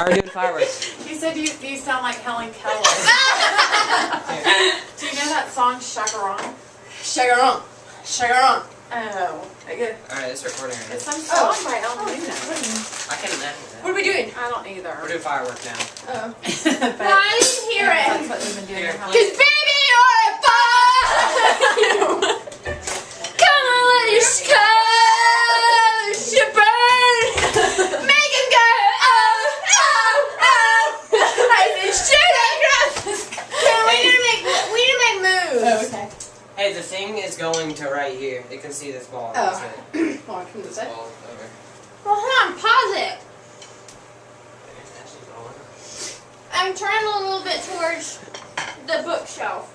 Are we doing fireworks? You said you sound like Helen Keller. Do you know that song Chacarone? Chacarone. Chacarone. Oh. Okay. Alright, it's recording right now. It's some song by Ellen Newman. I can't imagine that. What are we doing? I don't either. We're doing firework now. Oh. But No, I didn't hear that's it. what we've been doing. Here. Cause baby, you're a fire. Come on, let your colors burn. Make him go. Oh, oh, oh. I said, shoot across the sky. We need to make moves. Oh, okay. Hey, the thing is going to right here. You can see this ball. Oh. That's it. Hold on, come this way. Ball over. Well, hold on, pause it. There's actually rolling. I'm trying a little bit towards the bookshelf.